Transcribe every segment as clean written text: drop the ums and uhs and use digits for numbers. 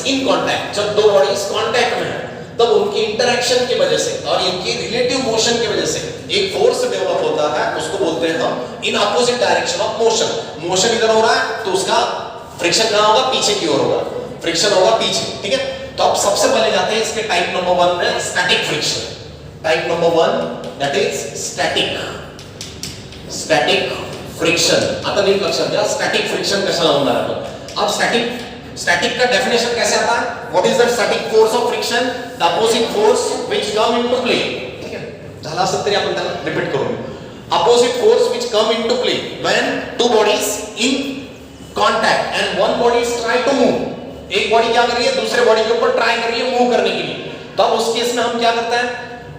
In contact, जब दो bodies contact में है तब उनकी इंटरेक्शन की वजह से और इनकी रिलेटिव मोशन की वजह से एक फोर्स डेवलप होता है, उसको बोलते हैं हम in opposite direction of motion. Motion इधर हो रहा है तो उसका फ्रिक्शन कहां होगा, पीछे की ओर होगा, फ्रिक्शन होगा पीछे, ठीक है। तो अब सबसे पहले जाते हैं इसके टाइप नंबर 1 में, static friction. Type number 1 that is static friction. आता नीट लक्षात घ्या, स्टॅटिक फ्रिक्शन कशाला म्हणणार आपण। अब स्टॅटिक का डेफिनेशन कैसे आता है, what is the static force of friction, the opposite force which come into play, ठीक है। झाला असं तरी आपण त्याला रिपीट करू, opposite force which come into play when two bodies in contact and one body is try to move. एक body क्या कर रही है, दूसरे बॉडी के ऊपर ट्राई कर रही है मूव करने के लिए, तब उस केस में हम क्या करते हैं,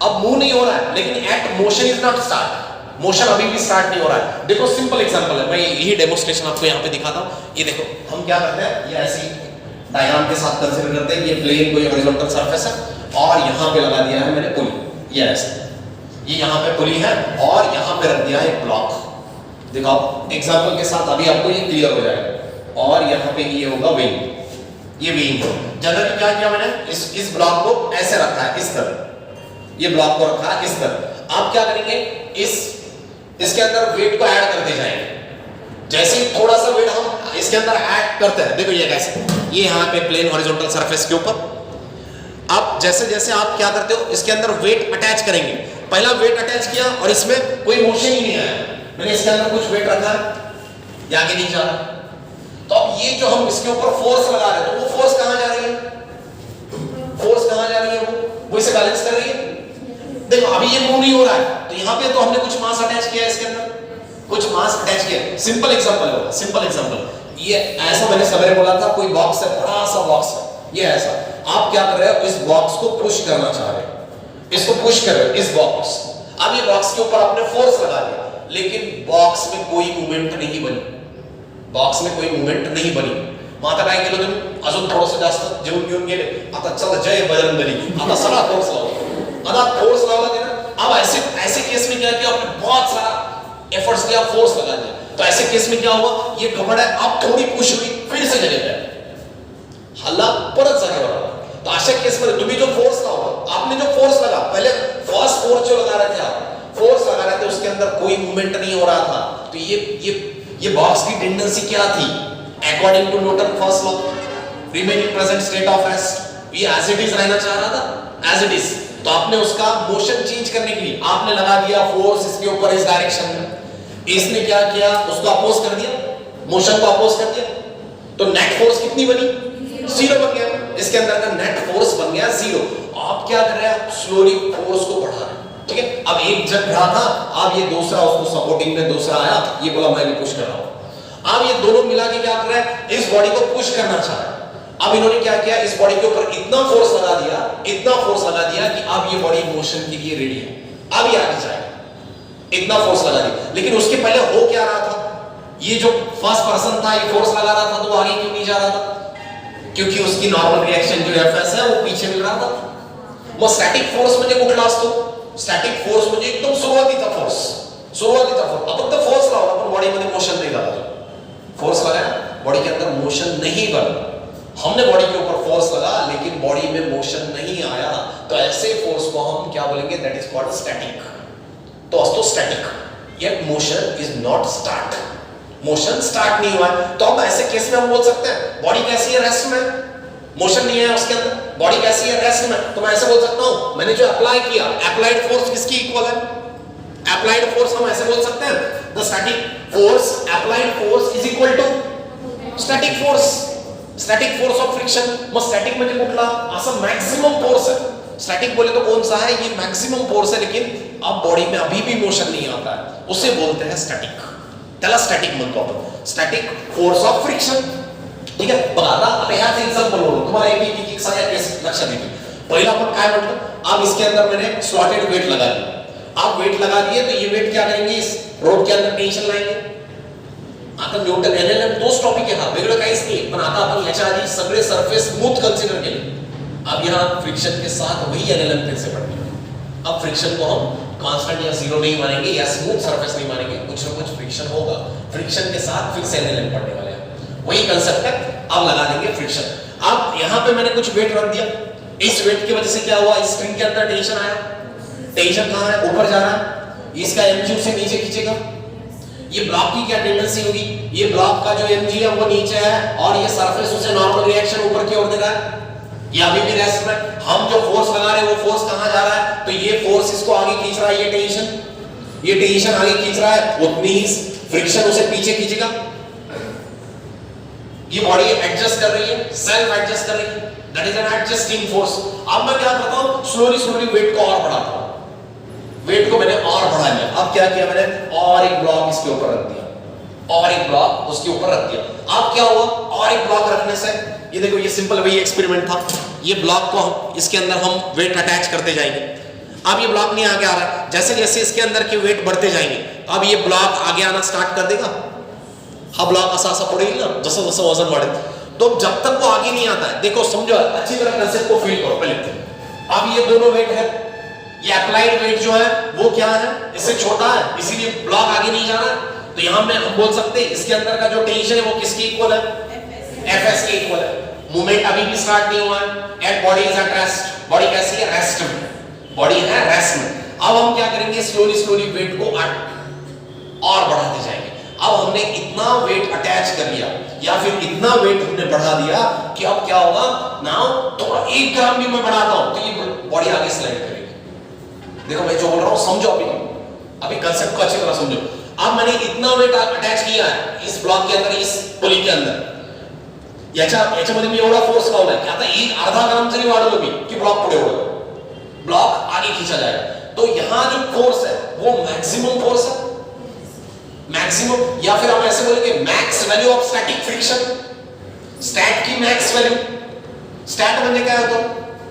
अब मूव नहीं हो रहा है लेकिन at motion is not start, motion अभी भी स्टार्ट नहीं हो रहा है। देखो सिंपल एग्जांपल है, मैं यही डेमोन्स्ट्रेशन आपको यहाँ पे दिखाता हूँ। ये देखो हम क्या करते हैं, ये ऐसी डायग्राम के साथ कंसीडर करते हैं, ये प्लेन कोई हॉरिजॉन्टल सरफेस है और यहाँ पे लगा दिया है मैंने पुली, ये ऐसे, ये यहाँ पे पुली है और यहाँ पे रख दिया है एक ब्लॉक। देखो एग्जाम्पल के साथ अभी आपको ये क्लियर हो जाएगा। और यहाँ पे ये होगा विंग, ये विंग जनरली क्या किया मैंने, इस ब्लॉक को ऐसे रखा है, इस तरह ये ब्लॉक को रखा है इस तरह। आप क्या करेंगे, इसके अंदर वेट को ऐड करते जाएंगे। जैसे ही थोड़ा सा वेट हम इसके अंदर ऐड करते हैं, देखो ये कैसे, ये यहाँ पे प्लेन हॉरिजॉन्टल सरफेस के ऊपर, अब जैसे जैसे आप क्या करते हो इसके अंदर वेट अटैच करेंगे। पहला वेट अटैच किया और इसमें कोई मोशन ही नहीं आया, मैंने इसके अंदर कुछ वेट रखा, ये आगे नहीं जा रहा, तो अब ये जो हम इसके ऊपर फोर्स लगा रहे हैं, तो वो फोर्स कहां जा रही है, फोर्स कहां जा रही है, वो इसे बैलेंस कर रही है। देखो अभी ये मूव नहीं हो रहा है, तो यहाँ पे तो हमने कुछ मास अटैच किया है, इसके अंदर कुछ मास अटैच किया। सिंपल एग्जांपल होगा, सिंपल एग्जांपल, ये ऐसा मैंने सवेरे बोला था, कोई बॉक्स है, बड़ा सा बॉक्स है, ये ऐसा, आप क्या कर रहे हो, इस बॉक्स को पुश करना चाह रहे हो, इसको पुश कर रहे हो, इस बॉक्स। अब ये बॉक्स के ऊपर आपने फोर्स लगा दिया, लेकिन बॉक्स में कोई मूवमेंट नहीं बनी, बॉक्स में कोई मूवमेंट नहीं बनी। मग आता काय केलं तुम्ही, अजून थोडंसं जास्त जेवून घेऊन गेले, आता चला जय बजरंगबली, आता सगळा फोर्स लावला, आता फोर्स लावला देना। अब ऐसे केस में क्या किया, आपने बहुत सारा एफर्ट्स दिया, फोर्स लगा दिया, तो ऐसे केस में क्या हुआ, ये कपड़ है अब थोड़ी पुश हुई, फिर से जगह पे हल्ला, परत जागेवर आला। तो अशा केस में तुम्ही जो फोर्स लावला, आपने जो फोर्स लगा, पहले फर्स्ट फोर्स जो लगा रहे थे आप, फोर्स लगा रहे थे, उसके अंदर कोई मूवमेंट नहीं हो रहा था, तो ये बॉक्स की टेंडेंसी क्या थी, according to Newton first law, remaining present state of rest, ये एज इट इज रहना चाह रहा था, एज इट इज। तो आपने उसका मोशन चेंज करने के लिए आपने लगा दिया फोर्स इसके ऊपर इस डायरेक्शन में, इसने क्या किया, उसको अपोज कर दिया, मोशन को अपोज कर दिया, तो नेट फोर्स कितनी बनी, 0 बन गया, इसके अंदर का नेट फोर्स बन गया 0। आप क्या कर रहे हैं, स्लोली फोर्स को बढ़ा रहे हैं, ठीक है। अब एक जग रहा था, अब ये दूसरा उसको सपोर्टिंग में दूसरा आया, ये बोला मैं भी पुश कर रहा हूं। अब ये दोनों मिला के क्या कर रहे हैं, इस बॉडी को पुश करना चाह रहे हैं। अब इन्होंने क्या किया, इस बॉडी के ऊपर इतना फोर्स लगा दिया, इतना फोर्स लगा दिया कि अब ये बॉडी मोशन के लिए रेडी है, अब ये आगे जाएगा, इतना फोर्स लगा दिया। लेकिन उसके पहले हो क्या रहा था, ये जो फर्स्ट पर्सन था, ये फोर्स लगा रहा था, तो आगे क्यों नहीं जा रहा था, क्योंकि उसकी नॉर्मल रिएक्शन जो एफएस है वो पीछे मिल रहा था। मग स्टॅटिक फोर्स म्हणजे कुठला असतो, स्टॅटिक फोर्स म्हणजे एकदम सुरुवातीचा फोर्स, आपण तो फोर्स लावला पण बॉडी मध्ये मोशन नहीं लगा, फोर्स लगाया बॉडी के अंदर मोशन नहीं बना, हमने बॉडी के ऊपर फोर्स लगा लेकिन बॉडी में मोशन नहीं आया, तो ऐसे फोर्स को हम क्या बोलेंगे, दैट इज कॉल्ड स्टैटिक। तो असतो static, yet motion is not start, motion start नहीं हुआ, तो अब ऐसे केस में हम बोल सकते हैं बॉडी कैसी है, रेस्ट में, मोशन नहीं है उसके अंदर, बॉडी कैसी है, रेस्ट में। तो मैं ऐसे बोल सकता हूं, मैंने जो अप्लाई किया, अप्लाइड फोर्स किसकी इक्वल है, अप्लाइड फोर्स हम ऐसे बोल सकते हैं, the static force, applied force is equal to static force, static force of friction. मग स्टॅटिक म्हणजे कुठला, असा मॅक्सिमम फोर्स है, स्टैटिक बोले तो कौन सा है, ये मैक्सिमम फोर्स है, लेकिन अब बॉडी में अभी भी मोशन नहीं आता है, उसे बोलते हैं स्टॅटिक, त्याला स्टॅटिक म्हणतो आपण, स्टॅटिक फोर्स ऑफ फ्रिक्शन, ठीक है। बघा आता ह्याच एक्झाम्पल वरून तुम्हाला एक सगळ्या केस लक्षात येतील। पहिला आपण काय म्हटलं, अब इसके अंदर मैंने स्लॉटेड वेट लगा दिया, आप वेट लगा दिए तो ये वेट क्या करेंगे, इस रोड के अंदर टेंशन लाएंगे। आता न्यूटन एनएलएम तोच टॉपिक आहे, हा वेगळं काहीच नाही, पण आता आपण याच्या आधी सगळे सरफेस स्मूथ कंसीडर केले, अब यहाँ फ्रिक्शन के साथ वही एनएलएम फिर से पढ़ेंगे। अब फ्रिक्शन को हम कांस्टेंट या 0 नहीं मानेंगे या स्मूथ सरफेस नहीं मानेंगे, कुछ ना कुछ फ्रिक्शन होगा, फ्रिक्शन के साथ फिर से एनएलएम पढ़ने वाले हैं, वही कंसेप्ट है। अब लगा देंगे फ्रिक्शन। अब यहां पे मैंने कुछ वेट रख दिया, इस वेट की वजह से क्या हुआ, इस स्प्रिंग के अंदर टेंशन आया, टेंशन कहां है, ऊपर जा रहा है, इसका mg से नीचे खींचेगा। ये ब्लॉक की क्या टेंडेंसी होगी, ये ब्लॉक का जो mg है वो नीचे है और ये सरफेस उसे नॉर्मल रिएक्शन ऊपर की ओर दे रहा है, ये अभी भी रेस्ट में। हम जो फोर्स लगा रहे हैं वो फोर्स कहां जा रहा है, तो ये फोर्स इसको आगे खींच रहा है, ये टेंशन आगे खींच रहा है, उतनी ही फ्रिक्शन उसे पीछे खींचेगा। ये बॉडी एडजस्ट कर रही है, सेल्फ एडजस्ट कर रही है, that is an adjusting force. अब मैं क्या करता हूं, स्लोली वेट को और बढ़ाता हूं, वेट को मैंने और बढ़ा लिया। अब क्या किया मैंने, और एक ब्लॉक इसके ऊपर रख दिया, और एक ब्लॉक उसके ऊपर रख दिया। अब क्या हुआ, और एक ब्लॉक रखने से, ये देखो ये सिंपल वही एक्सपेरिमेंट था, ये ब्लॉक को इसके अंदर हम वेट अटैच करते जाएंगे। अब ये ब्लॉक नहीं आगे आ रहा है, जैसे जैसे इसके अंदर के वेट बढ़ते जाएंगे अब ये ब्लॉक आगे आना स्टार्ट कर देगा। हा ब्लॉक असा पडेल ना, जसं जसं वजन बढ़े, तो जब तक वो आगे नहीं आता है, देखो समझो अच्छी तरह कंसेप्ट को फील करो पहले। अब ये दोनों वेट है, ये अप्लाइड वेट जो है वो क्या है, इससे छोटा है, इसीलिए ब्लॉक आगे नहीं जा रहा है। तो यहां में हम बोल सकते हैं इसके अंदर का जो टेंशन है वो किसके इक्वल है, Fs के इक्वल है। मूवमेंट अभी भी स्टार्ट नहीं हुआ है, at body is at rest, body कैसी है, रेस्ट में, बॉडी है रेस्ट में। अब हम क्या करेंगे, स्लोली वेट को और बढ़ाते जाएंगे। अब हमने इतना वेट अटैच कर लिया या फिर इतना वेट हमने बढ़ा दिया कि अब क्या होगा, नाउ थोड़ा 1 ग्राम भी मैं बढ़ाता हूं तो ये बॉडी आगे स्लाइड करेगी। देखो मैं जो बोल रहा हूं समझो, अभी कंसेप्ट को अच्छी तरह समझो। अब मैंने इतना वेट अटैच किया है इस ब्लॉक के अंदर, इस पुली के अंदर, याच्यामध्ये मी एवढा फोर्स लावलाय की आता एक अर्धा ग्राम जरी वाढवलं मी की ब्लॉक पुढे ओढतो, ब्लॉक आगे खींचा जाएगा। तो यहां जो फोर्स है वो मैक्सिमम फोर्स है, मैक्सिमम, या फिर हम ऐसे बोलेंगे max value of static friction, stat की मॅक्स व्हॅल्यू। स्टॅट म्हणजे काय होतं,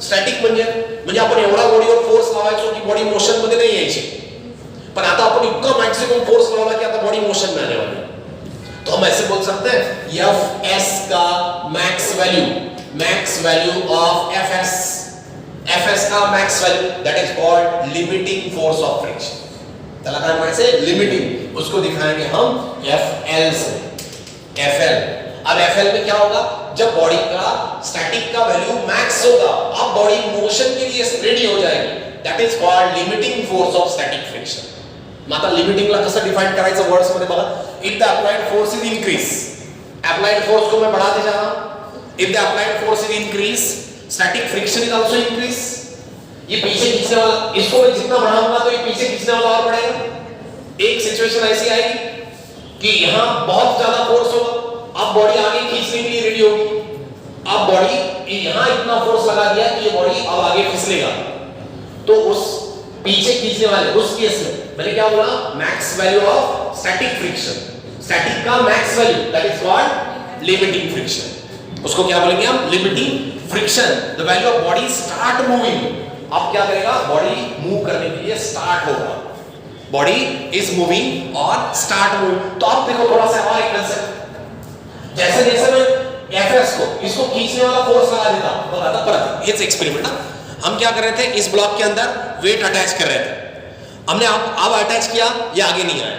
स्टॅटिक म्हणजे आपण एवढा बॉडीवर फोर्स लावायचो की बॉडी मोशन मध्ये नाही यायची, पण आता आपण इतका मॅक्सिमम फोर्स लावला की आता बॉडी मोशन में आने वाली है। तो हम ऐसे बोल सकते हैं Fs का मैक्स वैल्यू ऑफ Fs का max value, that is called limiting force of friction. त्याला काय म्हणायचं, लिमिटिंग, उसको दिखाएंगे हम Fl से, Fl। अब Fl में क्या होगा, जब बॉडी का स्टैटिक का वैल्यू मैक्स होगा, अब बॉडी मोशन के लिए रेडी हो जाएगी, that is called limiting force of static friction. आता लिमिटिंगला कसं डिफाइन करायचं वर्ड्स मध्ये बघा, if the applied force is increase, applied force को मैं बढ़ाते जा रहा हूं, if the applied force is increase, static friction is also increase. ये पीछे खींचने वाला, इसको मैं जितना बढ़ाऊंगा तो ये पीछे खींचने वाला और बढ़ेगा। एक सिचुएशन ऐसी आएगी कि यहां बहुत ज्यादा फोर्स होगा, अब बॉडी आगे खींचने के लिए रेडी होगी, अब बॉडी यहां इतना फोर्स लगा दिया कि ये बॉडी अब आगे फिसलेगा, तो उस पीछे खींचने वाले उस केस में मैंने क्या बोला, max value of static friction, static का max value, that is called limiting friction. उसको क्या बोलेंगे हम, limiting friction. The value of body start moving, अब क्या करेगा, बॉडी मूव करने के लिए स्टार्ट होगा, बॉडी इज मूविंग और स्टार्ट मूविंग। तो अब देखो थोड़ा सा और एक कंसेप्ट, जैसे जैसे मैं Fs को इसको खींचने वाला फोर्स लगा देता, बताता परत हेच एक्सपेरिमेंट ना, हम क्या कर रहे थे, इस ब्लॉक के अंदर वेट अटैच कर रहे थे, हमने अब अटैच किया, ये आगे नहीं आया,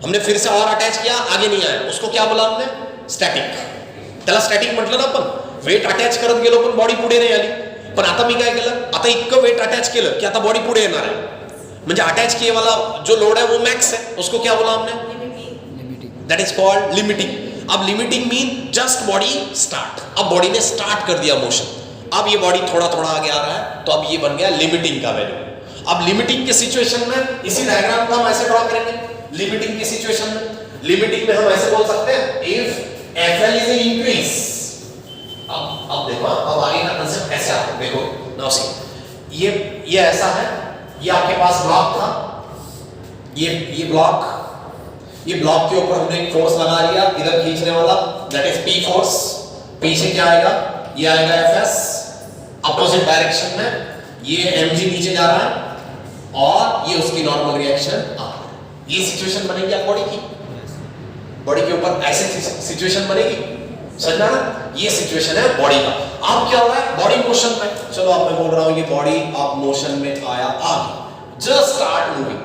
हमने फिर से और अटैच किया, आगे नहीं आया, उसको क्या बोला हमने, स्टॅटिक। त्याला स्टॅटिक म्हटलं ना आपण, वेट अटॅच करत गेलो पण बॉडी पुढे नाही आली, पण आता मी काय केलं, आता इतकं वेट अटॅच केलं की आता बॉडी पुढे येणार आहे, म्हणजे अटॅच किए वाला जो लोड है वो मैक्स है, उसको क्या बोला हमने, दैट इज कॉल्ड लिमिटिंग। अब limiting mean just body start, अब बॉडी ने स्टार्ट कर दिया मोशन, अब ये बॉडी थोड़ा थोड़ा आगे आ रहा है, तो अब ये बन गया लिमिटिंग का वैल्यू। अब लिमिटिंग के सिचुएशन में इसी डायग्राम को हम ऐसे ड्रॉ करेंगे, लिमिटिंग की सिचुएशन में, लिमिटिंग में हम ऐसे बोल सकते हैं, इफ Fl इज इंक्रीज। अब देखो, अब आगे का कांसेप्ट कैसे आता है, देखो नाउ सी, ये ऐसा है, ये आपके पास ब्लॉक था, ये ब्लॉक के ऊपर हमने एक फोर्स लगा लिया, इधर खींचने वाला, दैट इज P फोर्स, पीछे क्या आएगा, ये आएगा Fs, अपोजिट डायरेक्शन में, ये mg नीचे जा रहा है और ये उसकी नॉर्मल रिएक्शन आ रहा है। ये सिचुएशन बनेगी आप बॉडी के ऊपर ऐसे सिचुएशन बनेगी, समझना ना, ये सिचुएशन है बॉडी का। अब क्या हो रहा है, बॉडी मोशन में, चलो अब मैं बोल रहा हूं ये बॉडी आप मोशन में आया, आगे जस्ट स्टार्ट मूविंग,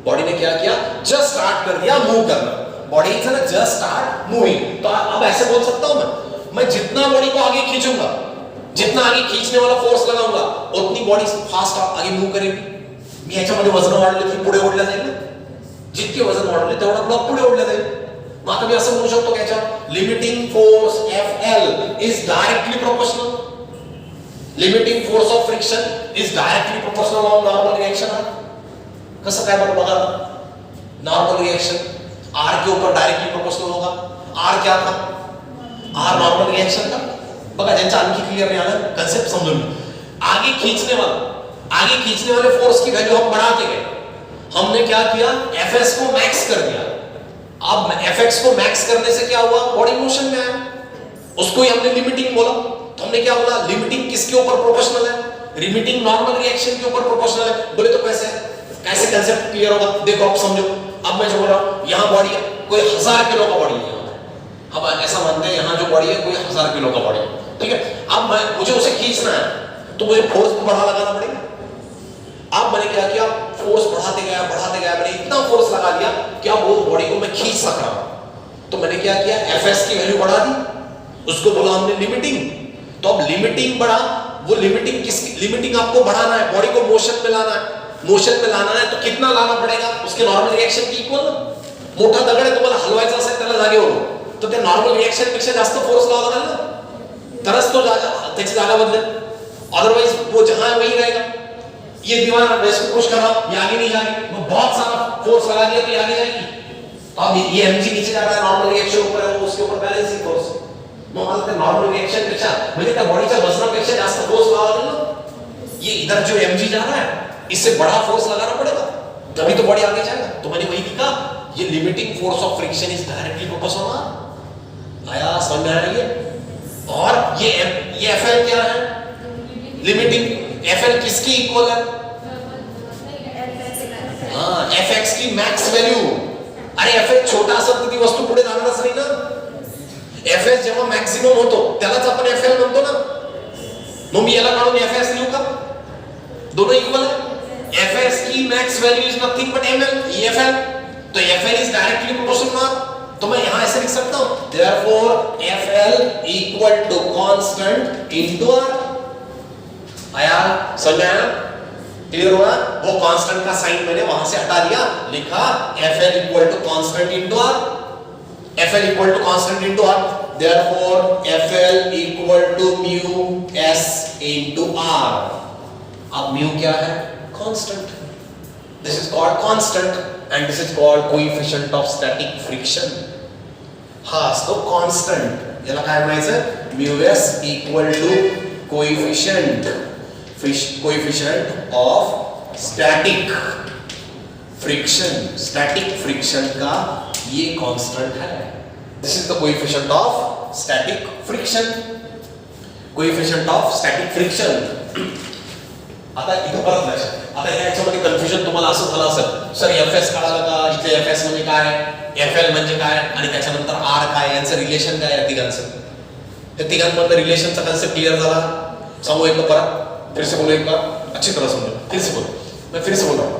बॉडी ने क्या किया, जस्ट स्टार्ट कर दिया मूव करना, body is just start moving. तो अब ऐसे बोल सकता हूं मैं, मैं जितना बॉडी को आगे खींचूंगा, जितना आगे खींचने वाला फोर्स लगाऊंगा उतनी बॉडी फास्ट आगे मूव करेगी. मी याच्यामध्ये वजन वाढले की पुढे ओढल्या जाईल ना. जितके वजन वाढले तेवढा ब्लॉक पुढे ओढल्या जाईल. मग आता मी असं म्हणू शकतो की याच्या limiting force FL is directly proportional. Limiting force of friction is directly proportional of normal reaction. कसं काय बरं बघा. नॉर्मल रिएक्शन R के ऊपर डायरेक्टली प्रोपोर्शनल होगा. R क्या था? R नॉर्मल रिएक्शन था. बघा ज्यांच्या आणखी क्लियर नहीं आला कंसेप्ट समझो. आगे खींचने वाले फोर्स की वैल्यू हम बढ़ाते गए. हमने क्या किया, Fs को मैक्स कर दिया. अब Fx को मैक्स करने से क्या हुआ, बॉडी मोशन में आया. उसको ही हमने लिमिटिंग बोला. तो हमने क्या बोला, लिमिटिंग किसके ऊपर प्रोपोर्शनल है, लिमिटिंग नॉर्मल रिएक्शन के ऊपर प्रोपोर्शनल है. बोले तो कैसे कंसेप्ट क्लियर होगा. देखो आप समझो. अब मैं जो बोल रहा हूं यहां बॉडी कोई 1000 किलो का बॉडी है. अब ऐसा मानते हैं यहां जो बॉडी है कोई 1000 किलो का बॉडी है. ठीक है. अब मुझे उसे खींचना है तो मुझे फोर्स बढ़ा लगाना पड़ेगा. अब मैंने क्या किया, फोर्स बढ़ाते गया मैंने इतना फोर्स लगा दिया कि अब वो बॉडी को मैं खींच सक रहा हूं. तो मैंने क्या किया, Fs की वैल्यू बढ़ा दी. उसको बोला हमने लिमिटिंग. तो अब लिमिटिंग बढ़ा. वो लिमिटिंग किसकी, लिमिटिंग आपको बढ़ाना है, बॉडी को मोशन में लाना है. मोशन में लाना है तो कितना लाना पडेगा, उसके नॉर्मल रिएक्शन की इक्वल. मोठा दगड आहे तुम्हाला हलवायचा असेल त्याला जागेवर, तर ते नॉर्मल रिएक्शन पेक्षा जास्त फोर्स लावा लागेल ना, तरच तो त्याची जागा बदलेल. अदरवाइज वो जहां है वही रहेगा. ये दीवार वैसे पुश कर रहा हूं, ये आगे नहीं जाएगी. मैं बहुत सारा फोर्स लगा दिया तो ये आगे जाएगी. अब ये mg नीचे जा रहा है, नॉर्मल रिएक्शन ऊपर है, वो उसके ऊपर बैलेंसिंग फोर्स. मग मला ते नॉर्मल रिएक्शन पेक्षा म्हणजे त्या बॉडीच्या वजनापेक्षा जास्त फोर्स लावा लागेल ना. ये इधर जो mg जा रहा है इससे बड़ा फोर्स लगाना पड़ेगा तभी तो बॉडी आगे जाएगा. तो मैंने वही लिखा, ये limiting force of friction is directly proportional. आया समझ में आ रही है. और ये FL क्या है, लिमिटिंग. FL किसकी इक्वल है, हाँ Fx की मैक्स वैल्यू. अरे Fx छोटा असेल तर ती वस्तू पुढे जाणारच नाही ना. Fs जेव्हा मॅक्सिमम होतो त्यालाच आपण FL म्हणतो ना. मग मी याला काढून Fs लिहू का, दोनों इक्वल है. Fs की max value is nothing but ml FL. तो FL इज डायरेक्टली प्रोपोर्शनल. तो मैं यहां ऐसे लिख सकता हूं, therefore FL equal to constant into R. आया समझ में आया, क्लियर हुआ. वो कांस्टेंट का साइन मैंने वहां से हटा दिया, लिखा FL equal to constant into R. FL equal to constant into R. therefore FL equal to mu s into R. अब म्यू क्या है, constant. This is called constant and this is called coefficient of static friction. हा असतो constant. याला काय म्हणायचं, mu s equal to coefficient of static friction. Static friction का ये कांस्टेंट है. This is the coefficient of static friction. Coefficient of static friction. आता इथं परत लक्षात. आता याच्यामध्ये कन्फ्युजन तुम्हाला असं झालं असेल, सर Fs कळालं का, इथे Fs म्हणजे काय, FL म्हणजे काय आणि त्याच्यानंतर R काय, यांचं रिलेशन काय या तिघांचं. त्या तिघांमधलं रिलेशनचा कन्सेप्ट क्लियर झाला. समझो एक बार, फिर से बोलो एक बार, अच्छी तरह समझो. फिर से बोलो, मैं फिर से बोल रहा हूँ.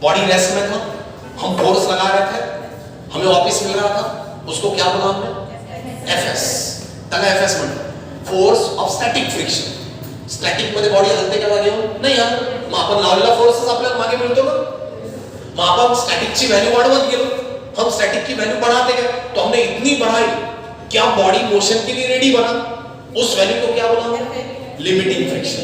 बॉडी रेस्ट में था, हम फोर्स लगा रहे थे, हमें वापस मिल रहा था, उसको क्या बोला हमने, Fs. त्याला Fs म्हणतो, force of static friction. Static मध्ये बॉडी हलते का जागेवर नाही हलत. मग आपण लावलेला फोर्सच आपल्याला मागे मिळतो ना. मग आपण स्टॅटिकची व्हॅल्यू वाढवत गेलो, हम स्टॅटिक की वैल्यू बढ़ाते गए. तो हमने इतनी बढ़ाई कि आप बॉडी मोशन के लिए रेडी बना. उस वैल्यू को क्या बोला, लिमिटिंग फ्रिक्शन.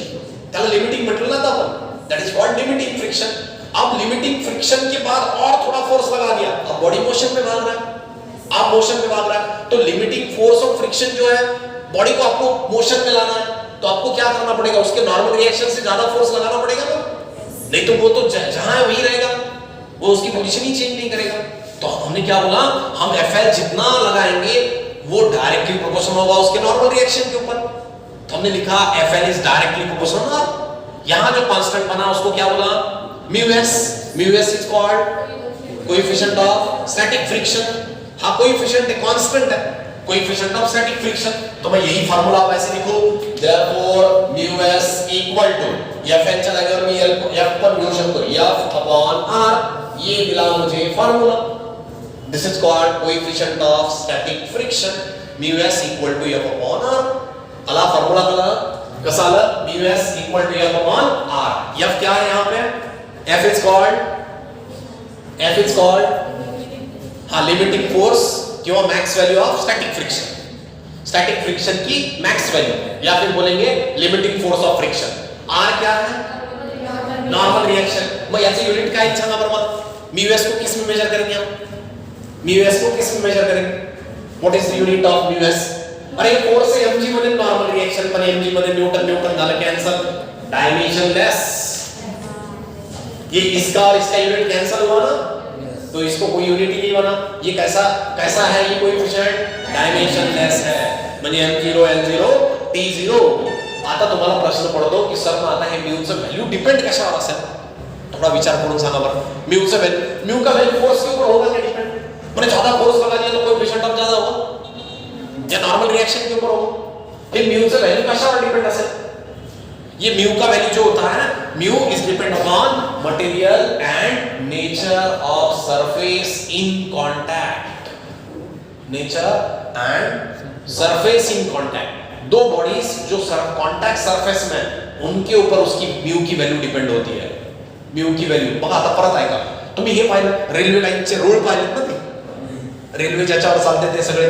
त्याला लिमिटिंग म्हटलं ना आपण, that is called limiting friction. अब लिमिटिंग फ्रिक्शन के बाद और थोड़ा फोर्स लगा दिया, अब बॉडी मोशन में भाग रहा है, आप मोशन में भाग रहा है. तो लिमिटिंग फोर्स ऑफ फ्रिक्शन जो है, बॉडी को आपको मोशन में लाना है, तो आपको क्या करना पड़ेगा, उसके नॉर्मल रिएक्शन से ज्यादा फोर्स लगाना पड़ेगा ना. नहीं तो वो तो जहां है वही रहेगा, वो उसकी पोजीशन ही चेंज नहीं करेगा. तो हमने क्या बोला, हम FL जितना लगाएंगे वो डायरेक्टली प्रोपोर्शनल होगा उसके नॉर्मल रिएक्शन के ऊपर. तो हमने लिखा FL इज डायरेक्टली प्रोपोर्शनल. यहां जो कांस्टेंट बना उसको क्या बोला, mu s is called coefficient of static friction. हाँ कोएफिशिएंट है, कांस्टेंट है, कोएफिशिएंट ऑफ स्टैटिक फ्रिक्शन. तो मैं यही फार्मूला वैसे लिखूं, therefore mu s equal to Fn च्या जागेवर मी F पण घेऊ शकतो, F अपॉन R. ये मिला मुझे फार्मूला. This is called coefficient of static friction. Mu s equal to F upon R. आला फॉर्म्युला कसा आला? Mu s equal to F upon R. F क्या है यहाँ पे? एफ इज कॉल्ड हाँ लिमिटिंग फोर्स किंवा max value of static friction. Static friction की मैक्स वैल्यू या फिर बोलेंगे limiting force of friction. R क्या है? Normal reaction. मग याचं युनिट काय सांगा बरं मला. म्यू एस को किस में मेजर करेंगे हम? म्यू एस को किस में मेजर करेंगे? What is the unit of mu S? अरे फोर्स है mg मध्ये नॉर्मल रिएक्शन पण mg मध्ये न्यूटन झालं कॅन्सल. Dimension less. ये इसका और इसका यूनिट कैंसिल हुआ ना, तो इसको कोई यूनिट ही नहीं बना. ये कैसा है ये कोएफिशिएंट? डायमेंशन लेस है. म्हणजे m0 l0 t0. आता तुम्हाला प्रश्न पडतो की सर आता हे म्यू चं व्हॅल्यू डिपेंड कशावर असेल? थोड़ा विचार करून सांगा बरं. म्यू चं व्हॅल्यू, म्यू का व्हॅल्यू फोर्स के ऊपर होगा क्या डिपेंड? मैंने ज्यादा फोर्स लगा दिया तो कोएफिशिएंट ऑफ ज्यादा होगा या नॉर्मल रिएक्शन के ऊपर होगा? ये म्यू चं व्हॅल्यू कशावर डिपेंड असेल? ये म्यू का वैल्यू जो होता है, mu is depend upon material and nature of surface in contact. Nature and surface in contact. दो बॉडीज जो कांटेक्ट सरफेस में उनके ऊपर उसकी म्यू की वैल्यू डिपेंड होती है. म्यू की वैल्यू बघा आता परत ऐका. तुम्ही हे पाहिलं रेल्वे लाईनचे रोड पाहिलेत ना? ते रेल्वे ज्याच्यावर चालते ते सगळे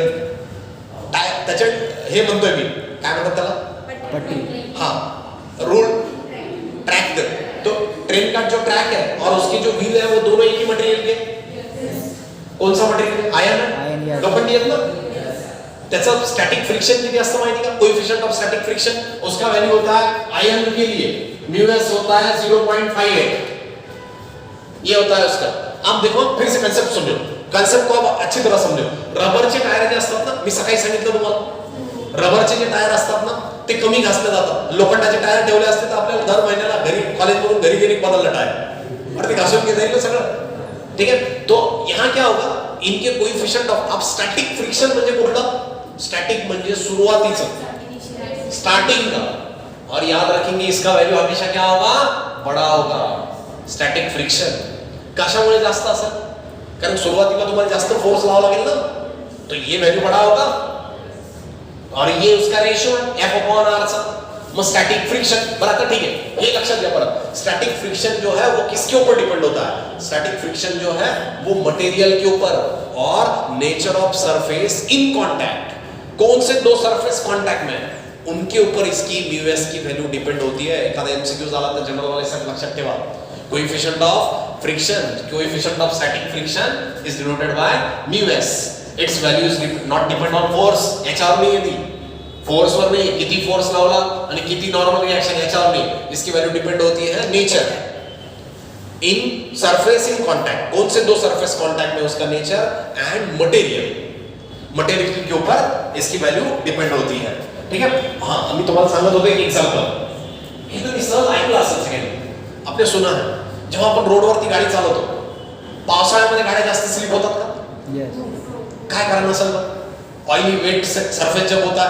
त्याचे हे म्हणतोय मी काय म्हणतात त्याला? पट्टी. हाँ रोड ट्रैक दे. तो ट्रेन का जो ट्रैक है और उसके जो व्हील है वो दोनों एक ही मटेरियल के. कौन सा मटेरियल? आयन. लोखंडी आहेत ना. त्याचं स्टॅटिक फ्रिक्शन किती असतं माहिती का? कोएफिशिएंट ऑफ स्टॅटिक फ्रिक्शन उसका वैल्यू होता है आयन के लिए म्यू एस होता है 0.58. ये होता है उसका. आप देखो फिर से कांसेप्ट समझो. कांसेप्ट को आप अच्छी तरह समझो. रबरचे टायर जे असतात ना, मी सकाळी सांगितलं तुम्हाला, रबरचे जे टायर असतात ना ते कमी घासले जातात. लोखंडाचे टायर ठेवले असते तर आपल्याला दर महिन्याला घरी कॉलेजमधून घरी गेली बदललं टायर. अरे ते घासून घे जाईल सगळं. ठीक है. तो यहाँ क्या होगा? इनके कोएफिशिएंट ऑफ स्टॅटिक फ्रिक्शन म्हणजे कुठलं? स्टॅटिक म्हणजे सुरुवातीचं, स्टार्टिंग का. और याद रखेंगे इसका वैल्यू हमेशा क्या होगा? बड़ा होगा. स्टॅटिक फ्रिक्शन कशामुळे जास्त असेल? कारण सुरुवातीला तुम्हाला जास्त फोर्स लावावा लागेल ना, तो ये वैल्यू बड़ा होगा. और ये उसका रेशियो है F अपॉन R सा. मग स्टॅटिक फ्रिक्शन बरं आता ठीक है, ये लक्षात घ्या परत. स्टॅटिक फ्रिक्शन जो है वो किसके ऊपर डिपेंड होता है? स्टॅटिक फ्रिक्शन जो है वो मटेरियल के ऊपर और nature of surface in contact. कौन से दो सरफेस कांटेक्ट में उनके ऊपर इसकी म्यू एस की वैल्यू डिपेंड होती है. एखादा एमसीक्यू झाला तर जनरल नॉलेज साठी लक्षात ठेवा. Coefficient of friction, coefficient of static friction is denoted by mu S. It's value is not depend on force. याच्यावर नाही येते, फोर्स वर नहीं, किती फोर्स लावला आणि किती नॉर्मल रिएक्शन याच्यावर नहीं. इसकी वैल्यू डिपेंड होती है nature in surface in contact. कौन से दो सरफेस कांटेक्ट में उसका नेचर एंड मटेरियल के ऊपर इसकी वैल्यू डिपेंड होती है. ठीक है. हाँ मी तुम्हाला सांगत होतो एक एग्जांपल. हे तुम्ही सहज ऐकलं असेल सगळ्यांनी, आपने सुना है. जेव्हा आपण रोडवरती गाडी चालवतो पावसाळ्यामध्ये गाड्या जास्त स्लिप होतात का? काय कारण असेल? ऑइली वेट सरफेस जब होता है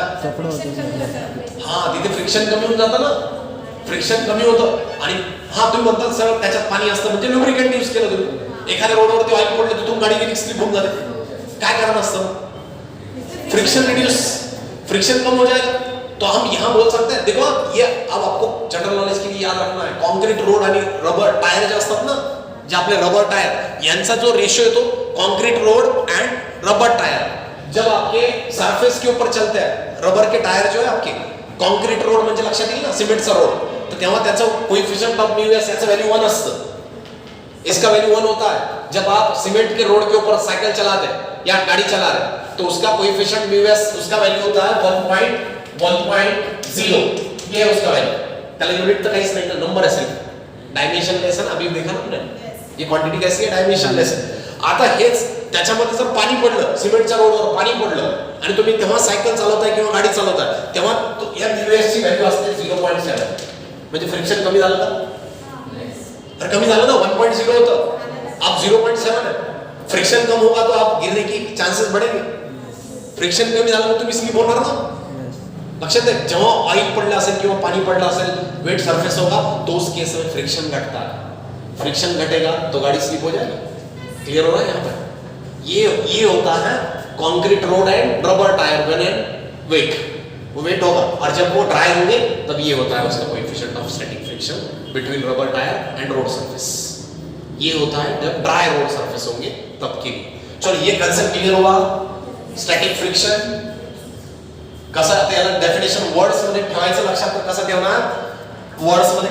हाँ तिथे फ्रिक्शन कमी होऊन जातं ना. फ्रिक्शन कमी होतं आणि हा तुम्ही म्हणतात सर त्याच्यात पाणी असतं म्हणजे लुब्रिकेंट यूज केलं तुम्ही. एखाद्या रोडवरती ऑइल पडलं तिथून गाडी गेली स्लिप होऊन जाते. काय कारण असतं? फ्रिक्शन रिड्यूस, फ्रिक्शन कम हो जाएगा. तो हम यहाँ बोल सकते हैं, देखो ये अब आपको जनरल नॉलेज के लिए याद रखना है. कॉन्क्रीट रोड आणि रबर टायर जे असतात ना, जे आपले रबर टायर यांचा जो रेशियो येतो concrete road and rubber tyre, जब आपके सरफेस के ऊपर चलते हैं रबर के टायर जो है आपके, कॉन्क्रीट रोड म्हणजे लक्षात येईल ना सिमेंटचा रोड, तर तेव्हा त्याचं कोएफिशिएंट ऑफ म्यू एस याचं व्हॅल्यू 1 असतं. इसका वैल्यू 1 होता है. जब आप सीमेंट के रोड के ऊपर साइकिल चलाते हैं या गाड़ी चला रहे तो उसका कोएफिशिएंट म्यू एस उसका वैल्यू होता है 1.0. ये है उसका वैल्यू. त्याला यूनिट तर काहीच नाही, नंबर असेल. डायमेंशन लेस है ना, अभी देखा ना आपने ये क्वांटिटी कैसी है, डायमेंशन लेस है. आता हेच त्याच्यामध्ये जर पाणी पडलं, सिमेंटच्या रोडवर पाणी पडलं आणि तुम्ही तेव्हा सायकल चालवताय किंवा गाडी चालवताय तेव्हा या म्यू एस ची व्हॅल्यू असते 0.7. म्हणजे फ्रिक्शन कमी झालं का? तर कमी झालं ना. 1.0 होतं, अब 0.7 है. फ्रिक्शन कम होगा तो आप गिरने की चांसेस बढ़ेंगे. फ्रिक्शन कमी झालं तर तुम्ही स्लिप होणार ना. लक्षात आहे, जेव्हा ऑइल पडलं असेल किंवा पानी पडलं असेल, वेट सरफेस होगा तो उस केस में फ्रिक्शन घटता है. फ्रिक्शन घटेगा तो गाड़ी स्लिप हो जाएगी. क्लियर हो रहा है यहाँ पर? ये होता है concrete road and rubber tyre when and wet, वो वेट होगा, और जब वो ड्राई होंगे तब ये होता है उसका coefficient of static friction between rubber tyre and road surface. ये होता है जब ड्राय रोड सरफेस होंगे तब के लिए। चलो ये कंसेप्ट क्लियर हुआ स्टॅटिक फ्रिक्शन कसं, त्याला डेफिनेशन वर्ड्स मध्ये ठेवायचं, लक्षात कसं ठेवणार, वर्ड्स मध्ये